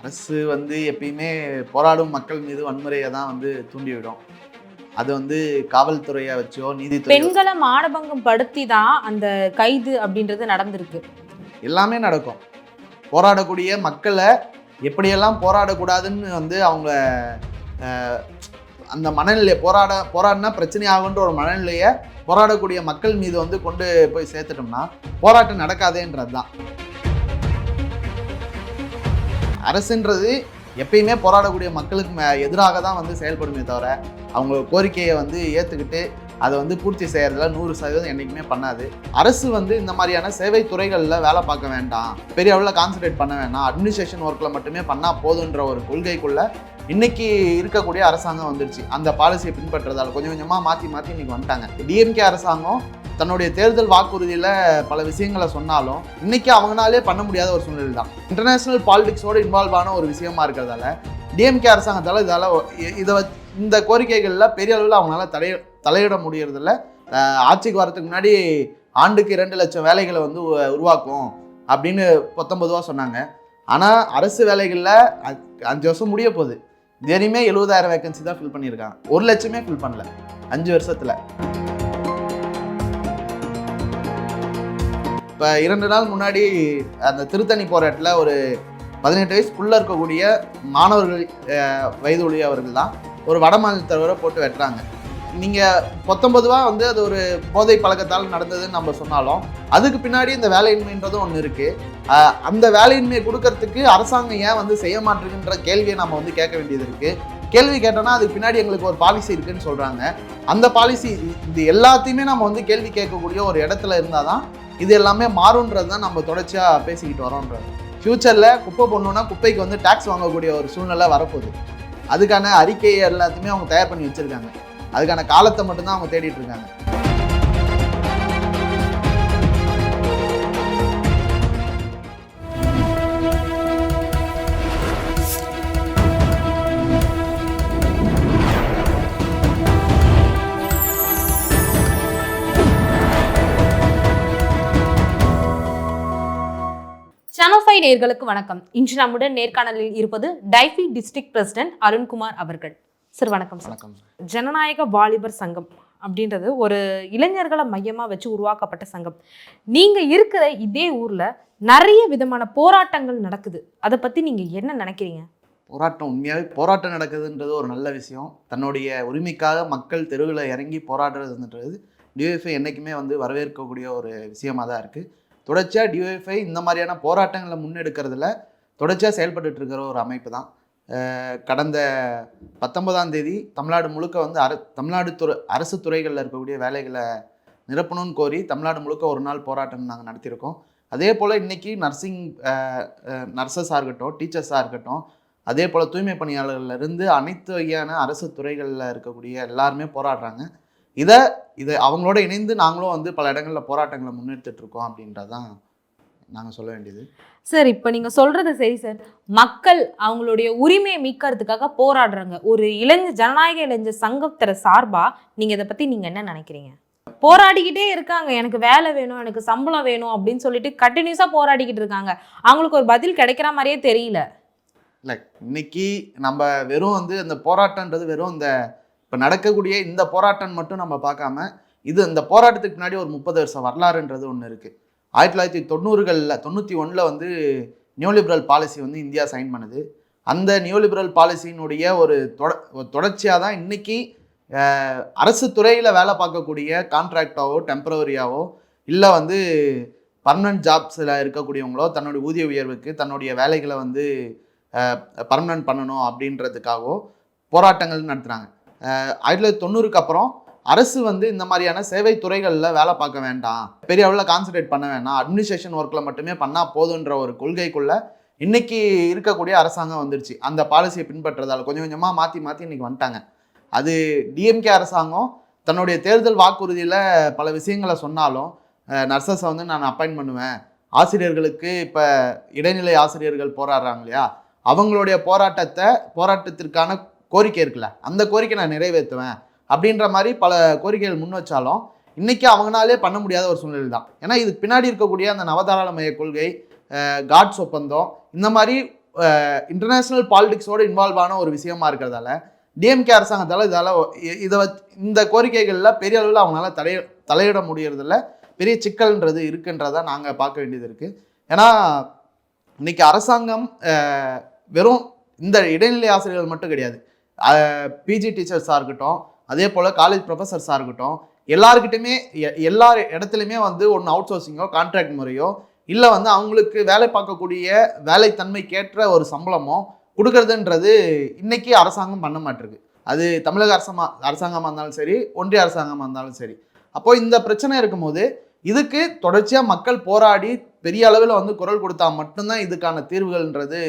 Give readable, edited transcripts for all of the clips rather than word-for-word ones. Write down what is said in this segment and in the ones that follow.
அரசு வந்து எப்பயுமே போராடும் மக்கள் மீது வன்முறையை தான் வந்து தூண்டிவிடும். அது வந்து காவல்துறையை வச்சோ நீதித்துறை பெண்களை மானபங்கம் படுத்தி தான் அந்த கைது அப்படின்றது நடந்திருக்கு. எல்லாமே நடக்கும். போராடக்கூடிய மக்களை எப்படியெல்லாம் போராடக்கூடாதுன்னு வந்து அவங்க அந்த மனநிலையை போராடினா பிரச்சனை ஆகுன்ற ஒரு மனநிலையை போராடக்கூடிய மக்கள் மீது வந்து கொண்டு போய் சேர்த்துட்டோம்னா போராட்டம் நடக்காதேன்றது தான். அரசுன்றது எப்பயுமே போராடக்கூடிய மக்களுக்கு எதிராக தான் வந்து செயல்படுமே தவிர அவங்க கோரிக்கையை வந்து ஏற்றுக்கிட்டு அதை வந்து பூர்த்தி செய்யறதுல 100% என்றைக்குமே பண்ணாது. அரசு வந்து இந்த மாதிரியான சேவை துறைகளில் வேலை பார்க்க வேண்டாம், பெரிய அளவில் கான்சன்ட்ரேட் பண்ண வேண்டாம், அட்மினிஸ்ட்ரேஷன் ஒர்க்கில் மட்டுமே பண்ணால் போதுன்ற ஒரு கொள்கைக்குள்ள இன்னைக்கு இருக்கக்கூடிய அரசாங்கம் வந்துருச்சு. அந்த பாலிசியை பின்பற்றுறதால கொஞ்சம் கொஞ்சமாக மாற்றி இன்னைக்கு வந்துட்டாங்க. டிஎம்கே அரசாங்கம் தன்னுடைய தேர்தல் வாக்குறுதியில் பல விஷயங்களை சொன்னாலும் இன்னைக்கு அவங்களாலே பண்ண முடியாத ஒரு சூழ்நிலை தான். இன்டர்நேஷனல் பாலிடிக்ஸோடு இன்வால்வ் ஆன ஒரு விஷயமா இருக்கிறதால டிஎம்கே அரசாங்கத்தால் இந்த கோரிக்கைகளில் பெரிய அளவில் அவங்களால தலையிட முடியறதில்ல. ஆட்சிக்கு வரதுக்கு முன்னாடி ஆண்டுக்கு 2 லட்சம் வேலைகளை வந்து உருவாக்கும் அப்படின்னு 19 சொன்னாங்க. ஆனால் அரசு வேலைகளில் 5 வருஷம் முடிய போகுது. தினமே 70,000 வேகன்சி தான் ஃபில் பண்ணியிருக்காங்க. 1 லட்சமே ஃபில் பண்ணல 5 வருஷத்தில். இப்போ 2 நாள் முன்னாடி அந்த திருத்தணி போராட்டத்தில் ஒரு 18 வயசுக்குள்ளே இருக்கக்கூடிய மாணவர்கள் வயதுடையவர்கள் தான் ஒரு வட மாநிலத்தவரை போட்டு வெட்டுறாங்க. நீங்கள் 19 வந்து அது ஒரு போதை பழக்கத்தால் நடந்ததுன்னு நம்ம சொன்னாலும் அதுக்கு பின்னாடி இந்த வேலையின்மைன்றதும் ஒன்று இருக்குது. அந்த வேலையின்மையை கொடுக்கறதுக்கு அரசாங்கம் ஏன் வந்து செய்ய மாட்டேங்குன்ற கேள்வியை நம்ம வந்து கேட்க வேண்டியது இருக்குது. கேள்வி கேட்டோன்னா அதுக்கு பின்னாடி எங்களுக்கு ஒரு பாலிசி இருக்குன்னு சொல்கிறாங்க. அந்த பாலிசி இது எல்லாத்தையுமே நம்ம வந்து கேள்வி கேட்கக்கூடிய ஒரு இடத்துல இருந்தால் தான் இது எல்லாமே மாறுன்றது தான் நம்ம தொடர்ச்சியாக பேசிக்கிட்டு வரோன்றது. ஃப்யூச்சரில் குப்பை போடணுன்னா குப்பைக்கு வந்து டேக்ஸ் வாங்கக்கூடிய ஒரு சூழ்நிலை வரப்போகுது. அதுக்கான அறிக்கையை எல்லாத்தையுமே அவங்க தயார் பண்ணி வச்சுருக்காங்க. அதுக்கான காலத்தை மட்டும்தான் அவங்க தேடிட்டு இருக்காங்க. சேனல் 5 நேயர்களுக்கு வணக்கம். இன்று நம்முடன் நேர்காணலில் இருப்பது டைஃபி டிஸ்ட்ரிக்ட் பிரசிடென்ட் அருண்குமார் அவர்கள். சார் வணக்கம். வணக்கம். ஜனநாயக வாலிபர் சங்கம் அப்படின்றது ஒரு இளைஞர்களை மையமாக வச்சு உருவாக்கப்பட்ட சங்கம். நீங்கள் இருக்கிற இதே ஊரில் நிறைய விதமான போராட்டங்கள் நடக்குது. அதை பற்றி நீங்கள் என்ன நினைக்கிறீங்க? போராட்டம் உண்மையாகவே போராட்டம் நடக்குதுன்றது ஒரு நல்ல விஷயம். தன்னுடைய உரிமைக்காக மக்கள் தெருவில் இறங்கி போராடுறதுன்றது டிஒஎஃப்ஐ என்றைக்குமே வந்து வரவேற்கக்கூடிய ஒரு விஷயமாக தான் இருக்குது. தொடர்ச்சியாக டிஒஎஃப்ஐ இந்த மாதிரியான போராட்டங்களை முன்னெடுக்கிறதுல தொடர்ச்சியாக செயல்பட்டு இருக்கிற ஒரு அமைப்பு தான். கடந்த 19ஆம் தேதி தமிழ்நாடு முழுக்க வந்து தமிழ்நாடு அரசு துறைகளில் இருக்கக்கூடிய வேலைகளை நிரப்பணும்னு கோரி தமிழ்நாடு முழுக்க ஒரு நாள் போராட்டம் நாங்கள் நடத்தியிருக்கோம். அதே போல் இன்றைக்கி நர்சஸாக இருக்கட்டும், டீச்சர்ஸாக இருக்கட்டும், அதே போல் தூய்மை பணியாளர்களிருந்து அனைத்து வகையான அரசு துறைகளில் இருக்கக்கூடிய எல்லாருமே போராடுறாங்க. இதை அவங்களோட இணைந்து நாங்களும் வந்து பல இடங்களில் போராட்டங்களை முன்னெடுத்துட்ருக்கோம் அப்படின்றதான் நாங்கள் சொல்ல வேண்டியது. சார், இப்போ நீங்கள் சொல்கிறது சரி சார். மக்கள் அவங்களுடைய உரிமையை மீட்கிறதுக்காக போராடுறாங்க. ஒரு ஜனநாயக இளைஞர் சங்கத்தர சார்பாக நீங்கள் இதை பற்றி நீங்கள் என்ன நினைக்கிறீங்க? போராடிக்கிட்டே இருக்காங்க, எனக்கு வேலை வேணும், எனக்கு சம்பளம் வேணும் அப்படின்னு சொல்லிட்டு கண்டினியூஸாக போராடிக்கிட்டு இருக்காங்க. அவங்களுக்கு ஒரு பதில் கிடைக்கிற மாதிரியே தெரியல. இல்லை, இன்னைக்கு நம்ம வெறும் வந்து அந்த போராட்டன்றது வெறும் இந்த இப்போ நடக்கக்கூடிய இந்த போராட்டம் மட்டும் நம்ம பார்க்காம இந்த போராட்டத்துக்கு முன்னாடி ஒரு 30 வருஷம் வரலாறுன்றது ஒன்று இருக்குது. 1990களில் 91 வந்து நியூலிபரல் பாலிசி வந்து இந்தியா சைன் பண்ணுது. அந்த நியூலிபரல் பாலிசியினுடைய ஒரு தொடர்ச்சியாக தான் இன்றைக்கி அரசு துறையில் வேலை பார்க்கக்கூடிய கான்ட்ராக்டாவோ டெம்பரவரியாவோ இல்லை வந்து பர்மனன்ட் ஜாப்ஸில் இருக்கக்கூடியவங்களோ தன்னுடைய ஊதிய உயர்வுக்கு தன்னுடைய வேலைகளை வந்து பர்மனன்ட் பண்ணணும் அப்படின்றதுக்காகவோ போராட்டங்கள் நடத்துகிறாங்க. 1990க்கு அப்புறம் அரசு வந்து இந்த மாதிரியான சேவை துறைகளில் வேலை பார்க்க வேண்டாம், பெரிய அளவில் கான்சன்ட்ரேட் பண்ண வேண்டாம், அட்மினிஸ்ட்ரேஷன் ஒர்க்கில் மட்டுமே பண்ணால் போதுன்ற ஒரு கொள்கைக்குள்ள இன்னைக்கு இருக்கக்கூடிய அரசாங்கம் வந்துருச்சு. அந்த பாலிசியை பின்பற்றுறதால கொஞ்சம் கொஞ்சமாக மாற்றி இன்னைக்கு வந்துட்டாங்க. அது டிஎம்கே அரசாங்கம் தன்னுடைய தேர்தல் வாக்குறுதியில் பல விஷயங்களை சொன்னாலும் நர்சஸை வந்து நான் அப்பாயின்ட் பண்ணுவேன், ஆசிரியர்களுக்கு இப்போ இடைநிலை ஆசிரியர்கள் போராடுறாங்க இல்லையா, அவங்களுடைய போராட்டத்திற்கான கோரிக்கை இருக்குல்ல, அந்த கோரிக்கை நான் நிறைவேற்றுவேன் அப்படின்ற மாதிரி பல கோரிக்கைகள் முன் வச்சாலும் இன்றைக்கி அவங்களாலே பண்ண முடியாத ஒரு சூழ்நிலை தான். ஏன்னா இதுக்கு பின்னாடி இருக்கக்கூடிய அந்த நவதாராளமய கொள்கை, காட்ஸ் ஒப்பந்தம், இந்த மாதிரி இன்டர்நேஷனல் பாலிடிக்ஸோட இன்வால்வ் ஆன ஒரு விஷயமா இருக்கிறதால டிஎம்கே அரசாங்கத்தால் இந்த கோரிக்கைகளில் பெரிய அளவில் அவங்களால தலையிட முடியறதில்ல. பெரிய சிக்கல்ன்றது இருக்குன்றதை நாங்கள் பார்க்க வேண்டியது இருக்குது. ஏன்னா இன்னைக்கு அரசாங்கம் வெறும் இந்த இடைநிலை ஆசிரியர்கள் மட்டும் கிடையாது, பிஜி டீச்சர்ஸாக இருக்கட்டும், அதே போல் காலேஜ் ப்ரொஃபஸர்ஸாக இருக்கட்டும், எல்லாருக்கிட்டையுமே எல்லா இடத்துலையுமே வந்து ஒன்று அவுட் சோர்சிங்கோ கான்ட்ராக்ட் முறையோ இல்லை வந்து அவங்களுக்கு வேலை பார்க்கக்கூடிய வேலை தன்மைக்கேற்ற ஒரு சம்பளமோ கொடுக்கறதுன்றது இன்னைக்கு அரசாங்கம் பண்ண மாட்டிருக்கு. அது தமிழக அரசாங்கமாக இருந்தாலும் சரி, ஒன்றிய அரசாங்கமாக இருந்தாலும் சரி. அப்போது இந்த பிரச்சனை இருக்கும்போது இதுக்கு தொடர்ச்சியாக மக்கள் போராடி பெரிய அளவில் வந்து குரல் கொடுத்தா மட்டும்தான் இதுக்கான தீர்வுகள்ன்றது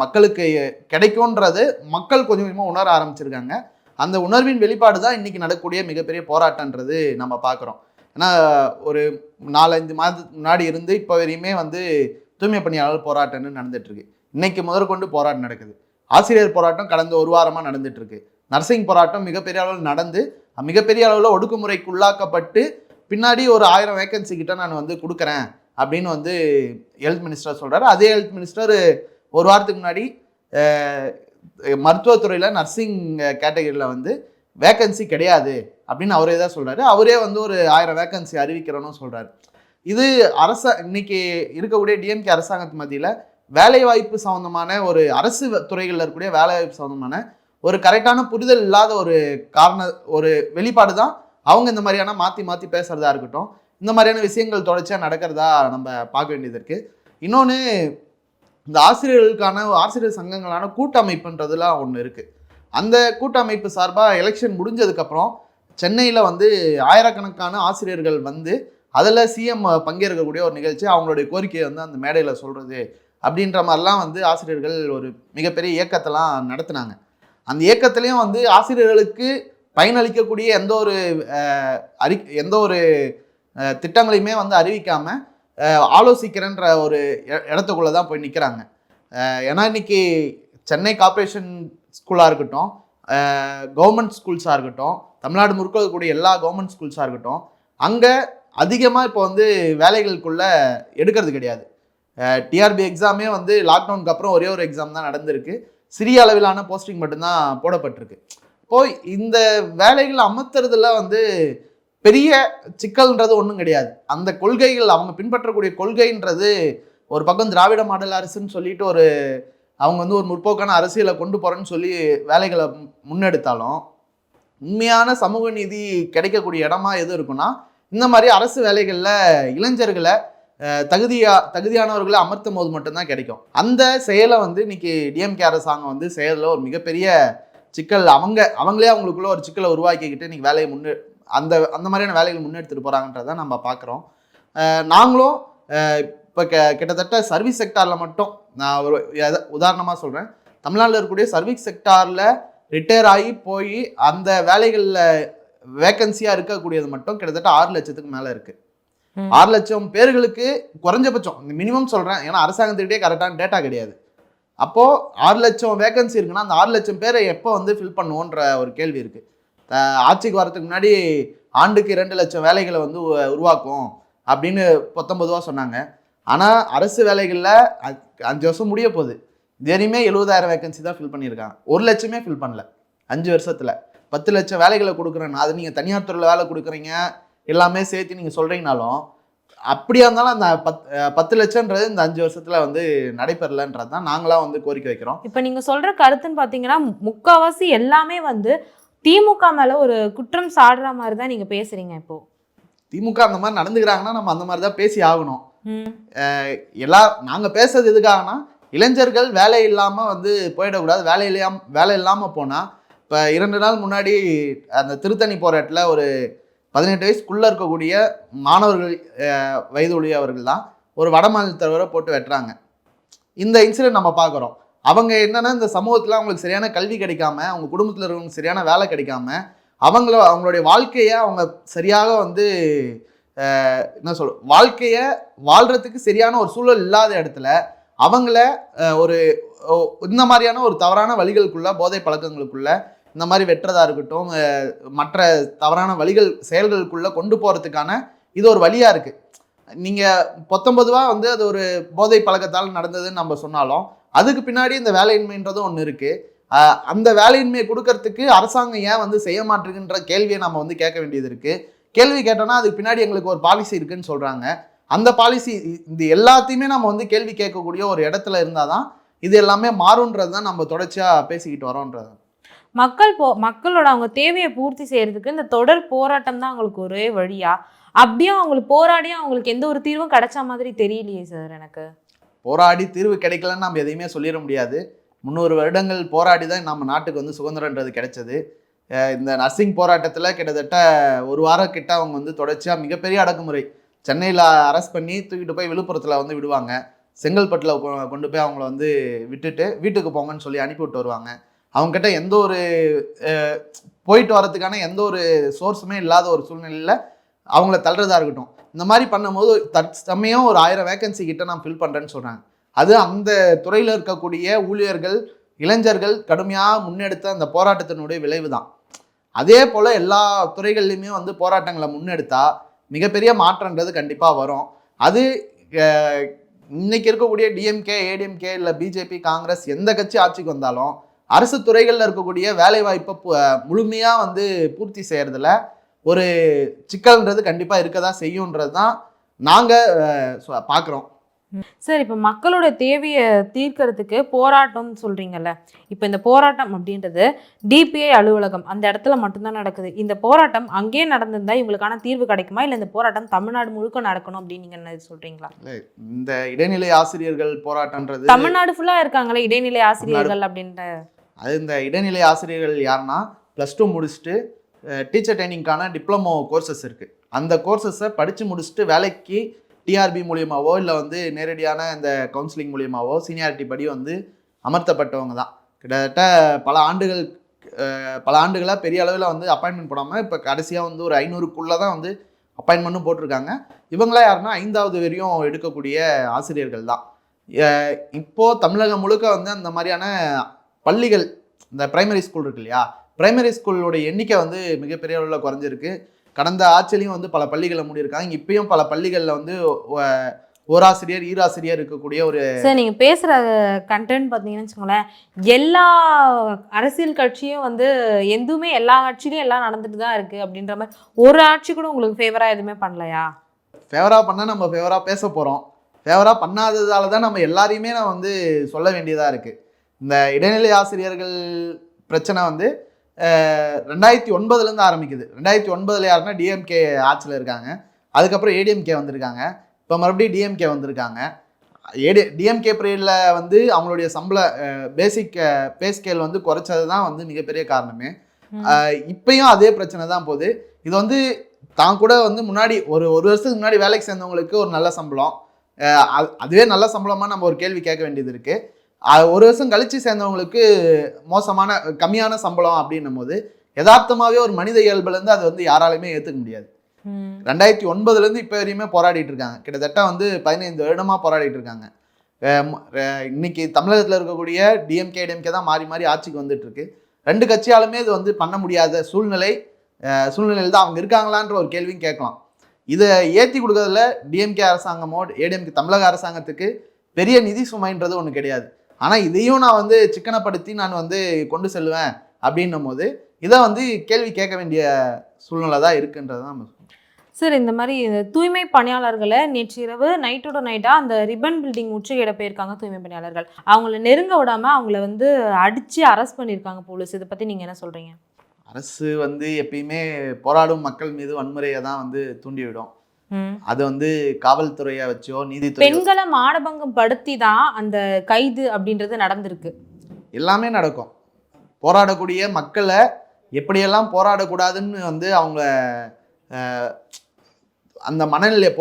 மக்களுக்கு கிடைக்கும்ன்றது மக்கள் கொஞ்சம் கொஞ்சமாக உணர ஆரம்பிச்சிருக்காங்க. அந்த உணர்வின் வெளிப்பாடு தான் இன்னைக்கு நடக்கக்கூடிய மிகப்பெரிய போராட்டன்றது நம்ம பார்க்குறோம். ஏன்னா ஒரு 4-5 மாதத்துக்கு முன்னாடி இருந்து இப்போ வரையுமே வந்து தூய்மை பணியாளர் போராட்டம்னு நடந்துட்டு இருக்கு. இன்னைக்கு முதற்கொண்டு போராட்டம் நடக்குது. ஆசிரியர் போராட்டம் கடந்த ஒரு வாரமாக நடந்துட்டு இருக்கு. நர்சிங் போராட்டம் மிகப்பெரிய அளவில் நடந்து மிகப்பெரிய அளவில் ஒடுக்குமுறைக்கு உள்ளாக்கப்பட்டு பின்னாடி ஒரு 1000 வேகன்சி கிட்ட நான் வந்து கொடுக்குறேன் அப்படின்னு வந்து ஹெல்த் மினிஸ்டர் சொல்றாரு. அதே ஹெல்த் மினிஸ்டர் ஒரு வாரத்துக்கு முன்னாடி மருத்துவத்துறையில் நர்சிங் கேட்டகரியில் வந்து வேகன்சி கிடையாது அப்படின்னு அவரே தான் சொல்றாரு. அவரே வந்து ஒரு 1000 வேகன்சி அறிவிக்கிறோன்னு சொல்றாரு. இது இன்னைக்கு இருக்கக்கூடிய டிஎம்கே அரசாங்கத்து மத்தியில் வேலை வாய்ப்பு சம்பந்தமான ஒரு அரசு துறைகளில் இருக்கக்கூடிய வேலை வாய்ப்பு சம்பந்தமான ஒரு கரெக்டான புரிதல் இல்லாத ஒரு வெளிப்பாடு தான் அவங்க இந்த மாதிரியான மாற்றி பேசுறதா இருக்கட்டும், இந்த மாதிரியான விஷயங்கள் தொடர்ச்சியாக நடக்கிறதா நம்ம பார்க்க வேண்டியது இருக்குது. இன்னொன்று, இந்த ஆசிரியர் சங்கங்களான கூட்டமைப்புன்றதுலாம் ஒன்று இருக்குது. அந்த கூட்டமைப்பு சார்பாக எலெக்ஷன் முடிஞ்சதுக்கப்புறம் சென்னையில் வந்து ஆயிரக்கணக்கான ஆசிரியர்கள் வந்து அதில் சிஎம் பங்கேற்கக்கூடிய ஒரு நிகழ்ச்சி, அவங்களுடைய கோரிக்கையை வந்து அந்த மேடையில் சொல்கிறது அப்படின்ற மாதிரிலாம் வந்து ஆசிரியர்கள் ஒரு மிகப்பெரிய இயக்கத்தெல்லாம் நடத்தினாங்க. அந்த இயக்கத்துலேயும் வந்து ஆசிரியர்களுக்கு பயனளிக்கக்கூடிய எந்த ஒரு திட்டங்களையுமே வந்து அறிவிக்காமல் ஆலோசிக்கிறன்ற ஒரு இடத்துக்குள்ளே தான் போய் நிற்கிறாங்க. ஏன்னா இன்னைக்கு சென்னை கார்ப்பரேஷன் ஸ்கூலாக இருக்கட்டும், கவர்மெண்ட் ஸ்கூல்ஸாக இருக்கட்டும், தமிழ்நாடு முழுக்க இருக்கக்கூடிய எல்லா கவர்மெண்ட் ஸ்கூல்ஸாக இருக்கட்டும், அங்கே அதிகமாக இப்போ வந்து வேலைகளுக்குள்ளே எடுக்கிறது கிடையாது. டிஆர்பி எக்ஸாமே வந்து லாக்டவுனுக்கு அப்புறம் ஒரே ஒரு எக்ஸாம் தான் நடந்திருக்கு. சிறிய அளவிலான போஸ்டிங் மட்டும்தான் போடப்பட்டிருக்கு. இப்போது இந்த வேலைகள் அமர்த்துறதுல வந்து பெரிய சிக்கல்ன்றது ஒன்றும் கிடையாது. அந்த கொள்கைகள் அவங்க பின்பற்றக்கூடிய கொள்கைன்றது ஒரு பக்கம் திராவிட மாடல் அரசுன்னு சொல்லிட்டு அவங்க வந்து ஒரு முற்போக்கான அரசியலை கொண்டு போகிறேன்னு சொல்லி வேலைகளை முன்னெடுத்தாலும் உண்மையான சமூக நீதி கிடைக்கக்கூடிய இடமா எது இருக்குன்னா இந்த மாதிரி அரசு வேலைகளில் இளைஞர்களை தகுதியானவர்களை அமர்த்தும் போது மட்டும்தான் கிடைக்கும். அந்த செயலை வந்து இன்னைக்கு டிஎம்கே அரசாங்கம் வந்து செயலில் ஒரு மிகப்பெரிய சிக்கல் அவங்களே அவங்களுக்குள்ள ஒரு சிக்கலை உருவாக்கிக்கிட்டு இன்னைக்கு வேலையை அந்த மாதிரியான வேலைகள் முன்னெடுத்துட்டு போகிறாங்கன்றதை நம்ம பார்க்குறோம். நாங்களும் இப்போ கிட்டத்தட்ட சர்வீஸ் செக்டாரில் மட்டும் நான் ஒரு உதாரணமாக சொல்கிறேன். தமிழ்நாட்டில் இருக்கக்கூடிய சர்வீஸ் செக்டாரில் ரிட்டையர் ஆகி போய் அந்த வேலைகளில் வேக்கன்சியாக இருக்கக்கூடியது மட்டும் கிட்டத்தட்ட 6 லட்சத்துக்கு மேலே இருக்குது. 6 லட்சம் பேர்களுக்கு குறைஞ்சபட்சம் மினிமம் சொல்கிறேன், ஏன்னா அரசாங்கத்துக்கிட்டே கரெக்டான டேட்டா கிடையாது. அப்போது 6 லட்சம் வேகன்சி இருக்குன்னா அந்த 6 லட்சம் பேரை எப்போ வந்து ஃபில் பண்ணுவோன்ற ஒரு கேள்வி இருக்குது. ஆட்சிக்கு வரதுக்கு முன்னாடி ஆண்டுக்கு 2 லட்சம் வேலைகளை வந்து உருவாக்கும் அப்படின்னு 19 சொன்னாங்க. ஆனால் அரசு வேலைகளில் 5 வருஷம் முடிய போகுது, தினமே 70,000 வேகன்சி தான் ஃபில் பண்ணியிருக்காங்க. 1 லட்சமே ஃபில் பண்ணல 5 வருஷத்தில். 10 லட்சம் வேலைகளை கொடுக்குறேன்னா அது நீங்கள் தனியார் துறையில் வேலை கொடுக்குறீங்க எல்லாமே சேர்த்து நீங்கள் சொல்கிறீங்கனாலும் அப்படியா இருந்தாலும் அந்த 10 லட்சம்ன்றது இந்த 5 வருஷத்துல வந்து நடைபெறலன்றது தான் நாங்களாம் வந்து கோரிக்கை வைக்கிறோம். இப்போ நீங்க சொல்ற கருத்துன்னு பார்த்தீங்கன்னா முக்காவாசி எல்லாமே வந்து திமுக மேல ஒரு குற்றம் சாடுற மாதிரி தான் நீங்க பேசுறீங்க. இப்போ திமுக அந்த மாதிரி நடந்துக்கிறாங்கன்னா நம்ம அந்த மாதிரி தான் பேசி ஆகணும். நாங்கள் பேசுறது எதுக்காகனா இளைஞர்கள் வேலை இல்லாமல் வந்து போயிடக்கூடாது. வேலை இல்லாமல் போனால் இப்போ 2 நாள் முன்னாடி அந்த திருத்தணி போராட்டத்தில் ஒரு 18 வயசுக்குள்ளே இருக்கக்கூடிய மாணவர்கள் வயதுடையவர்கள் தான் ஒரு வட மாநிலத்தவரை போட்டு வெட்டுறாங்க. இந்த இன்சிடென்ட் நம்ம பார்க்குறோம். அவங்க என்னென்னா இந்த சமூகத்தில் அவங்களுக்கு சரியான கல்வி கிடைக்காம, அவங்க குடும்பத்தில் இருக்கிறவங்களுக்கு சரியான வேலை கிடைக்காம, அவங்களுடைய வாழ்க்கையை அவங்க சரியாக வந்து வாழ்க்கையை வாழ்கிறதுக்கு சரியான ஒரு சூழல் இல்லாத இடத்துல அவங்கள இந்த மாதிரியான ஒரு தவறான வழிகளுக்குள்ள, போதை பழக்கங்களுக்குள்ள இந்த மாதிரி வெட்டுறதா இருக்கட்டும், மற்ற தவறான செயல்களுக்குள்ள கொண்டு போகிறதுக்கான இது ஒரு வழியாக இருக்குது. நீங்கள் 19 வந்து அது ஒரு போதை பழக்கத்தால் நடந்ததுன்னு நம்ம சொன்னாலும் அதுக்கு பின்னாடி இந்த வேலையின்மைன்றதும் ஒன்று இருக்கு. அந்த வேலையின்மையை கொடுக்கறதுக்கு அரசாங்கம் ஏன் வந்து செய்ய மாட்டேங்குன்ற கேள்வியை நம்ம வந்து கேட்க வேண்டியது இருக்கு. கேள்வி கேட்டோம்னா அதுக்கு பின்னாடி எங்களுக்கு ஒரு பாலிசி இருக்குன்னு சொல்றாங்க. அந்த பாலிசி இது எல்லாத்தையுமே நம்ம வந்து கேள்வி கேட்கக்கூடிய ஒரு இடத்துல இருந்தாதான் இது எல்லாமே மாறுன்றது தான் நம்ம தொடர்ச்சியா பேசிக்கிட்டு வரோன்றது. மக்களோட அவங்க தேவையை பூர்த்தி செய்யறதுக்கு இந்த தொடர் போராட்டம் தான் அவங்களுக்கு ஒரே வழியா? அப்படியும் அவங்களுக்கு போராடியும் அவங்களுக்கு எந்த ஒரு தீர்வும் கிடைச்ச மாதிரி தெரியலையே சார் எனக்கு. போராடி தீர்வு கிடைக்கலன்னு நம்ம எதையுமே சொல்லிட முடியாது. 300 வருடங்கள் போராடி தான் நம்ம நாட்டுக்கு வந்து சுதந்திரன்றது கிடைச்சது. இந்த நர்சிங் போராட்டத்தில் கிட்டத்தட்ட ஒரு வாரம் கிட்ட அவங்க வந்து தொடர்ச்சியாக மிகப்பெரிய அடக்குமுறை. சென்னையில் அரெஸ்ட் பண்ணி தூக்கிட்டு போய் விழுப்புரத்தில் வந்து விடுவாங்க. செங்கல்பட்டில் கொண்டு போய் அவங்கள வந்து விட்டுட்டு வீட்டுக்கு போங்கன்னு சொல்லி அனுப்பிவிட்டு வருவாங்க. அவங்ககிட்ட எந்த ஒரு போயிட்டு வரதுக்கான எந்த ஒரு சோர்ஸுமே இல்லாத ஒரு சூழ்நிலையில் அவங்கள தள்ளுறதா இருக்கட்டும். இந்த மாதிரி பண்ணும்போது தற்சமயம் ஒரு 1000 வேகன்சி கிட்ட நான் ஃபில் பண்ணுறேன்னு சொல்கிறாங்க. அது அந்த துறையில் இருக்கக்கூடிய ஊழியர்கள், இளைஞர்கள் கடுமையாக முன்னெடுத்த அந்த போராட்டத்தினுடைய விளைவு தான். அதே போல் எல்லா துறைகள்லையுமே வந்து போராட்டங்களை முன்னெடுத்தா மிகப்பெரிய மாற்றன்றது கண்டிப்பாக வரும். அது இன்னைக்கு இருக்கக்கூடிய டிஎம்கே, ஏடிஎம்கே, இல்லை பிஜேபி, காங்கிரஸ் எந்த கட்சி ஆட்சிக்கு வந்தாலும் அரசு துறைகளில் இருக்கக்கூடிய வேலை வாய்ப்பை முழுமையாக வந்து பூர்த்தி செய்யறதுல ஒரு சிக்கல்ன்றது கண்டிப்பாக இருக்க தான் செய்யுன்றது தான் நாங்கள் பார்க்குறோம். சார், இப்போ மக்களோட தேவையை தீர்க்கறதுக்கு போராட்டம்னு சொல்றீங்கல்ல, இப்போ இந்த போராட்டம் அப்படின்றது டிபிஐ அலுவலகம் அந்த இடத்துல மட்டும்தான் நடக்குது. இந்த போராட்டம் அங்கேயே நடந்திருந்தா இவங்களுக்கான தீர்வு கிடைக்குமா, இல்லை இந்த போராட்டம் தமிழ்நாடு முழுக்க நடக்கணும் அப்படின்னு நீங்க என்ன சொல்றீங்களா? இந்த இடைநிலை ஆசிரியர்கள் போராட்டம்ன்றது தமிழ்நாடு ஃபுல்லா இருக்காங்களே இடைநிலை ஆசிரியர்கள் அப்படின்ற. அது இந்த இடைநிலை ஆசிரியர்கள் யாருன்னா +2 முடிச்சுட்டு டீச்சர் ட்ரைனிங்கான டிப்ளமோ கோர்சஸ் இருக்குது. அந்த கோர்சஸை படித்து முடிச்சுட்டு வேலைக்கு டிஆர்பி மூலியமாவோ இல்லை வந்து நேரடியான இந்த கவுன்சிலிங் மூலியமாவோ சீனியாரிட்டி படி வந்து அமர்த்தப்பட்டவங்க தான். கிட்டத்தட்ட பல ஆண்டுகளாக பெரிய அளவில் வந்து அப்பாயின்மெண்ட் போடாமல் இப்போ கடைசியாக வந்து ஒரு 500க்குள்ளே தான் வந்து அப்பாயின்மெண்ட்டும் போட்டிருக்காங்க. இவங்களாம் யாருன்னா 5வது வரையும் எடுக்கக்கூடிய ஆசிரியர்கள் தான். இப்போது தமிழகம் முழுக்க வந்து அந்த மாதிரியான பள்ளிகள், இந்த பிரைமரி ஸ்கூல் இருக்கு இல்லையா, பிரைமரி ஸ்கூலோட எண்ணிக்கை வந்து மிகப்பெரிய அளவில் குறைஞ்சிருக்கு. கடந்த ஆட்சிலையும் வந்து பல பள்ளிகளை மூடியிருக்காங்க. இப்பயும் பல பள்ளிகளில் வந்து ஓராசிரியர், ஈராசிரியர் இருக்கக்கூடிய ஒரு. சார், நீங்கள் பேசுகிற கண்டென்ட் பார்த்தீங்கன்னு வச்சுக்கோங்களேன், எல்லா அரசியல் கட்சியும் வந்து எதுவுமே எல்லா கட்சியிலையும் எல்லாம் நடந்துட்டு தான் இருக்குது அப்படின்ற மாதிரி ஒரு ஆட்சி கூட உங்களுக்கு ஃபேவராக எதுவுமே பண்ணலையா? ஃபேவராக பண்ணால் நம்ம ஃபேவராக பேச போகிறோம். ஃபேவராக பண்ணாததால தான் நம்ம எல்லாரையுமே நான் வந்து சொல்ல வேண்டியதாக இருக்குது. இந்த இடைநிலை ஆசிரியர்கள் பிரச்சனை வந்து 2009 ஆரம்பிக்குது. 2009 யாருன்னா டிஎம்கே ஆட்சியில் இருக்காங்க. அதுக்கப்புறம் ஏடிஎம்கே வந்திருக்காங்க. இப்போ மறுபடியும் டிஎம்கே வந்திருக்காங்க. டிஎம்கே பீரியடில் வந்து அவங்களுடைய பேசிக் பே ஸ்கேல் வந்து குறைச்சது தான் வந்து மிகப்பெரிய காரணமே. இப்பயும் அதே பிரச்சனை தான் போகுது. இது வந்து தான் கூட வந்து முன்னாடி ஒரு வருஷத்துக்கு முன்னாடி வேலைக்கு சேர்ந்தவங்களுக்கு ஒரு நல்ல சம்பளம், அதுவே நல்ல சம்பளமாக நம்ம ஒரு கேள்வி கேட்க வேண்டியது இருக்குது. ஒரு வருஷம் கழிச்சு சேர்ந்தவங்களுக்கு மோசமான கம்மியான சம்பளம் அப்படின்னும் போது யதார்த்தமாகவே ஒரு மனித இயல்புலேருந்து அது வந்து யாராலையுமே ஏற்றுக்க முடியாது. 2009 இப்போ வரையுமே போராடிட்டு இருக்காங்க. கிட்டத்தட்ட வந்து 15 வருடமாக போராடிட்டு இருக்காங்க. இன்னைக்கு தமிழகத்தில் இருக்கக்கூடிய டிஎம்கே, ஏடிஎம்கே தான் மாறி மாறி ஆட்சிக்கு வந்துட்டு இருக்கு. 2 கட்சியாலுமே இது வந்து பண்ண முடியாத சூழ்நிலையில் தான் அவங்க இருக்காங்களான்ற ஒரு கேள்வியும் கேட்கலாம். இதை ஏற்றி கொடுக்கறதுல டிஎம்கே அரசாங்கமோ ஏடிஎம்கே தமிழக அரசாங்கத்துக்கு பெரிய நிதி சுமைன்றது ஒன்று கிடையாது. ஆனால் இதையும் நான் வந்து சிக்கனப்படுத்தி நான் வந்து கொண்டு செல்வேன் அப்படின்னும் போது இதை வந்து கேள்வி கேட்க வேண்டிய சூழ்நிலை தான் இருக்குன்றது தான். சார், இந்த மாதிரி தூய்மை பணியாளர்களை நேற்று இரவு நைட்டோட நைட்டாக அந்த ரிப்பன் பில்டிங் முற்றுகையிட போயிருக்காங்க தூய்மை பணியாளர்கள். அவங்கள நெருங்க விடாமல் அவங்கள வந்து அடித்து அரெஸ்ட் பண்ணியிருக்காங்க போலீஸ். இதை பற்றி நீங்கள் என்ன சொல்கிறீங்க? அரசு வந்து எப்பயுமே போராடும் மக்கள் மீது வன்முறையை தான் வந்து தூண்டிவிடும். அது வந்து காவல்துறையை வச்சோ நீதித்துறை பெண்களை மானபங்கம் படுத்தி தான் அந்த கைது அப்படின்றது நடந்திருக்கு. எல்லாமே நடக்கும். போராடக்கூடிய மக்களை எப்படியெல்லாம் போராடக்கூடாதுன்னு வந்து அவங்க அந்த மனநிலையை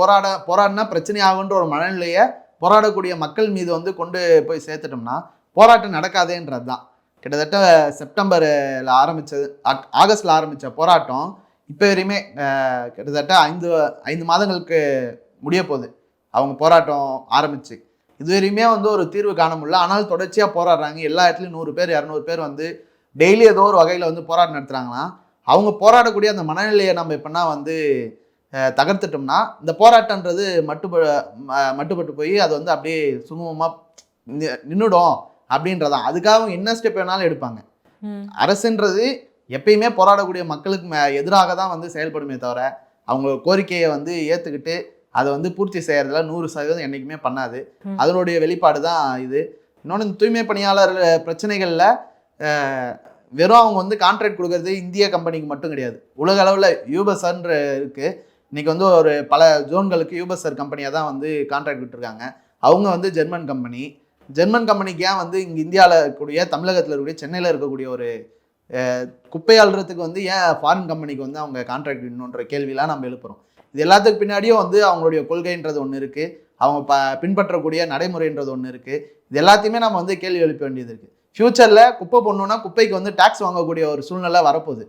போராடினா பிரச்சனை ஆகுன்ற ஒரு மனநிலையை போராடக்கூடிய மக்கள் மீது வந்து கொண்டு போய் சேர்த்துட்டோம்னா போராட்டம் நடக்காதேன்றது தான். கிட்டத்தட்ட செப்டம்பரில் ஆகஸ்டில் ஆரம்பித்த போராட்டம் இப்போ வரையுமே கிட்டத்தட்ட 5 மாதங்களுக்கு முடிய போகுது அவங்க போராட்டம் ஆரம்பித்து. இதுவரையுமே வந்து ஒரு தீர்வு காண முடியல. ஆனால் தொடர்ச்சியாக போராடுறாங்க. எல்லா இடத்துலையும் 100 பேர் 200 பேர் வந்து டெய்லி ஏதோ ஒரு வகையில் வந்து போராட்டம் நடத்துகிறாங்கன்னா அவங்க போராடக்கூடிய அந்த மனநிலையை நம்ம எப்படின்னா வந்து தகர்த்துட்டோம்னா இந்த போராட்டன்றது மட்டுப்பட்டு போய் அது வந்து அப்படியே சுமூகமாக நின்றுடும் அப்படின்றதான். அதுக்காக அவங்க என்ன ஸ்டெப் வேணாலும் எடுப்பாங்க. அரசுன்றது எப்பயுமே போராடக்கூடிய மக்களுக்கு எதிராக தான் வந்து செயல்படுமே தவிர அவங்க கோரிக்கையை வந்து ஏற்றுக்கிட்டு அதை வந்து பூர்த்தி செய்யறதுல 100% என்றைக்குமே பண்ணாது. அதனுடைய வெளிப்பாடு தான் இது. இன்னொன்று, இந்த தூய்மை பணியாளர் பிரச்சனைகளில் வெறும் அவங்க வந்து கான்ட்ராக்ட் கொடுக்கறது இந்திய கம்பெனிக்கு மட்டும் கிடையாது. உலக அளவில் யூபர்ஸ்ன்ற இருக்குது. இன்றைக்கி வந்து ஒரு பல ஜோன்களுக்கு யூபர்சர் கம்பெனியாக தான் வந்து கான்ட்ராக்ட் விட்டுருக்காங்க. அவங்க வந்து ஜெர்மன் கம்பெனி. ஜெர்மன் கம்பெனிக்கு ஏன் வந்து இங்கே இந்தியாவில் இருக்கக்கூடிய, தமிழகத்தில் இருக்கக்கூடிய, சென்னையில் இருக்கக்கூடிய ஒரு குப்பை அள்ளுறதுக்கு வந்து ஏன் ஃபாரின் கம்பெனிக்கு வந்து அவங்க கான்ட்ராக்ட் விடணுன்ற கேள்வியெலாம் நம்ம எழுப்புகிறோம். இது எல்லாத்துக்கு பின்னாடியும் வந்து அவங்களுடைய கொள்கைன்றது ஒன்று இருக்குது, அவங்க பின்பற்றக்கூடிய நடைமுறைன்றது ஒன்று இருக்குது. இது எல்லாத்தையுமே நம்ம வந்து கேள்வி எழுப்ப வேண்டியது இருக்குது. ஃப்யூச்சரில் குப்பை போடணுன்னா குப்பைக்கு வந்து டேக்ஸ் வாங்கக்கூடிய ஒரு சூழ்நிலை வரப்போகுது.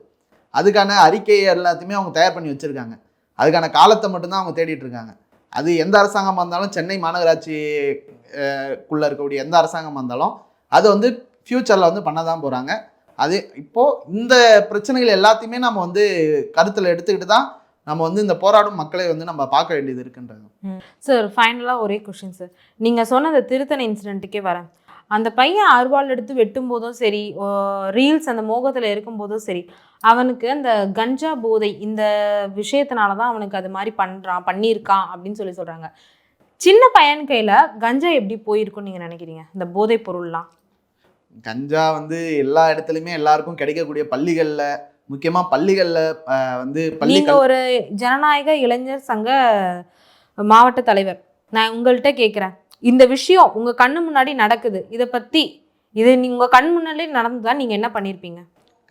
அதுக்கான அறிக்கை எல்லாத்தையுமே அவங்க தயார் பண்ணி வச்சுருக்காங்க. அதுக்கான காலத்தை மட்டும்தான் அவங்க தேடிட்டு இருக்காங்க. அது எந்த அரசாங்கமாக இருந்தாலும், சென்னை மாநகராட்சிக்குள்ளே இருக்கக்கூடிய எந்த அரசாங்கமாக இருந்தாலும் அது வந்து ஃப்யூச்சரில் வந்து பண்ண தான் போகிறாங்க. அது இப்போது இந்த பிரச்சனைகள் எல்லாத்தையுமே நம்ம வந்து கருத்தில் எடுத்துக்கிட்டு தான் நம்ம வந்து இந்த போராடும் மக்களை வந்து நம்ம பார்க்க வேண்டியது இருக்குன்றது. சார், ஃபைனலாக ஒரே கொஷின் சார். நீங்கள் சொன்ன அந்த திருத்தணி இன்சிடென்ட்டுக்கே வரேன். அந்த பையன் அருவாள் எடுத்து வெட்டும் போதும் சரி, ரீல்ஸ் அந்த மோகத்தில் இருக்கும்போதும் சரி, அவனுக்கு அந்த கஞ்சா போதை இந்த விஷயத்தினால தான் அவனுக்கு அது மாதிரி பண்ணியிருக்கான் அப்படின்னு சொல்கிறாங்க. சின்ன பையன் கையில் கஞ்சா எப்படி போயிருக்குன்னு நீங்கள் நினைக்கிறீங்க? இந்த போதை பொருள்லாம் கஞ்சா வந்து எல்லா இடத்துலையுமே எல்லாருக்கும் கிடைக்கக்கூடிய பள்ளிகளில், முக்கியமாக பள்ளிகளில் வந்து நீங்கள் ஒரு ஜனநாயக இளைஞர் சங்க மாவட்ட தலைவர், நான் உங்கள்கிட்ட கேட்குறேன், இந்த விஷயம் உங்கள் கண்ணு முன்னாடி நடக்குது, இதை பற்றி இது உங்கள் கண் முன்னாடியே நடந்துதான் நீங்கள் என்ன பண்ணியிருப்பீங்க?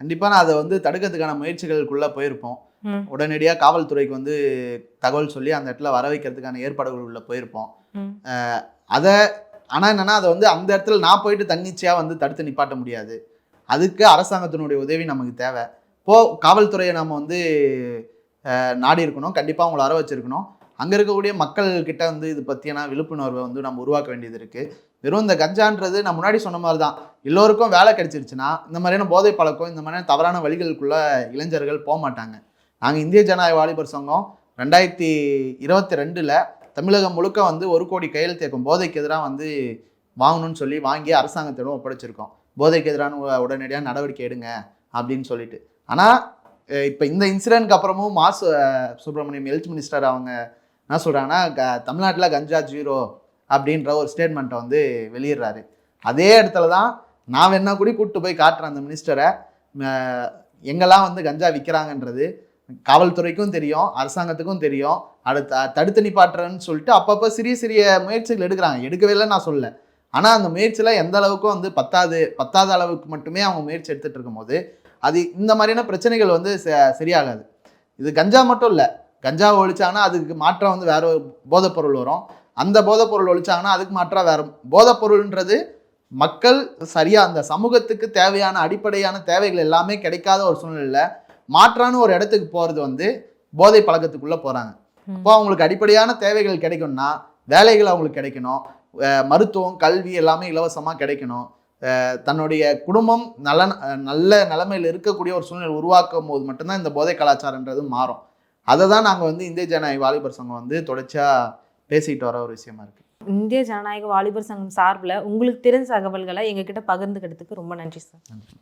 கண்டிப்பாக நான் அதை வந்து தடுக்கிறதுக்கான முயற்சிகளுக்குள்ளே போயிருப்போம். உடனடியாக காவல்துறைக்கு வந்து தகவல் சொல்லி அந்த இடத்துல வர வைக்கிறதுக்கான ஏற்பாடுகள் உள்ள போயிருப்போம். அதை ஆனால் என்னென்னா, அதை வந்து அந்த இடத்துல நான் போயிட்டு தன்னிச்சையாக வந்து தடுத்து நிப்பாட்ட முடியாது. அதுக்கு அரசாங்கத்தினுடைய உதவி நமக்கு தேவை. காவல்துறையை நம்ம வந்து நாடி இருக்கணும், கண்டிப்பாக அவங்கள வர வச்சிருக்கணும். அங்கே இருக்கக்கூடிய மக்கள்கிட்ட வந்து இது பற்றியான விழிப்புணர்வை வந்து நம்ம உருவாக்க வேண்டியது இருக்குது. வெறும் இந்த கஞ்சான்றது நான் முன்னாடி சொன்ன மாதிரி தான், எல்லோருக்கும் வேலை கிடைச்சிருச்சுன்னா இந்த மாதிரியான போதை பழக்கம், இந்த மாதிரியான தவறான வழிகளுக்குள்ள இளைஞர்கள் போக மாட்டாங்க. நாங்கள் இந்திய ஜனநாயக வாலிபர் சங்கம் 2022 தமிழகம் முழுக்க வந்து 1 கோடி கையெழுத்து இயக்கம் போதைக்கு எதிராக வந்து வாங்கணும்னு சொல்லி வாங்கி அரசாங்கத்திடம் ஒப்படைச்சிருக்கோம். போதைக்கு எதிரான உடனடியாக நடவடிக்கை எடுங்க அப்படின்னு சொல்லிட்டு. ஆனால் இப்போ இந்த இன்சிடென்ட்க்கு அப்புறமும் சுப்பிரமணியம் ஹெல்த் மினிஸ்டர் அவங்க என்ன சொல்கிறாங்கன்னா, தமிழ்நாட்டில் கஞ்சா 0 அப்படின்ற ஒரு ஸ்டேட்மெண்ட்டை வந்து வெளியிடுறாரு. அதே இடத்துல தான் நான் வேணா கூட கூப்பிட்டு போய் காட்டுறேன் அந்த மினிஸ்டரை, எங்கெல்லாம் வந்து கஞ்சா விற்கிறாங்கன்றது காவல்துறைக்கும் தெரியும், அரசாங்கத்துக்கும் தெரியும். தடுத்து நிப்பாட்டுறேன்னு சொல்லிட்டு அப்பப்போ சிறிய சிறிய முயற்சிகள் எடுக்கிறாங்க. எடுக்கவே இல்லை நான் சொல்ல. ஆனால் அந்த முயற்சியில் எந்த அளவுக்கும் வந்து பத்தாத அளவுக்கு மட்டுமே அவங்க முயற்சி எடுத்துகிட்டு இருக்கும்போது அது இந்த மாதிரியான பிரச்சனைகள் வந்து சரியாகாது. இது கஞ்சா மட்டும் இல்லை, கஞ்சாவை ஒழிச்சாங்கன்னா அதுக்கு மாற்றம் வந்து வேற ஒரு போதைப்பொருள் வரும். அந்த போதைப்பொருள் ஒழிச்சாங்கன்னா அதுக்கு மாற்றம் வேற போதைப்பொருள்ன்றது மக்கள் சரியாக அந்த சமூகத்துக்கு தேவையான அடிப்படையான தேவைகள் எல்லாமே கிடைக்காத ஒரு சூழ்நிலையில் மாற்றான ஒரு இடத்துக்கு போகிறது வந்து போதை பழக்கத்துக்குள்ளே போகிறாங்க. இப்போ அவங்களுக்கு அடிப்படையான தேவைகள் கிடைக்கணும்னா வேலைகள் அவங்களுக்கு கிடைக்கணும், மருத்துவம் கல்வி எல்லாமே இலவசமாக கிடைக்கணும், தன்னுடைய குடும்பம் நல்ல நிலைமையில் இருக்கக்கூடிய ஒரு சூழ்நிலை உருவாக்கும் போது மட்டும்தான் இந்த போதை கலாச்சாரன்றது மாறும். அதை தான் நாங்கள் வந்து இந்திய ஜனநாயக வாலிபர் சங்கம் வந்து தொடர்ச்சியாக பேசிக்கிட்டு வர ஒரு விஷயமா இருக்குது. இந்திய ஜனநாயக வாலிபர் சங்கம் சார்பில் உங்களுக்கு தெரிஞ்ச தகவல்களை எங்ககிட்ட பகிர்ந்துக்கிறதுக்கு ரொம்ப நன்றி சார். நன்றி.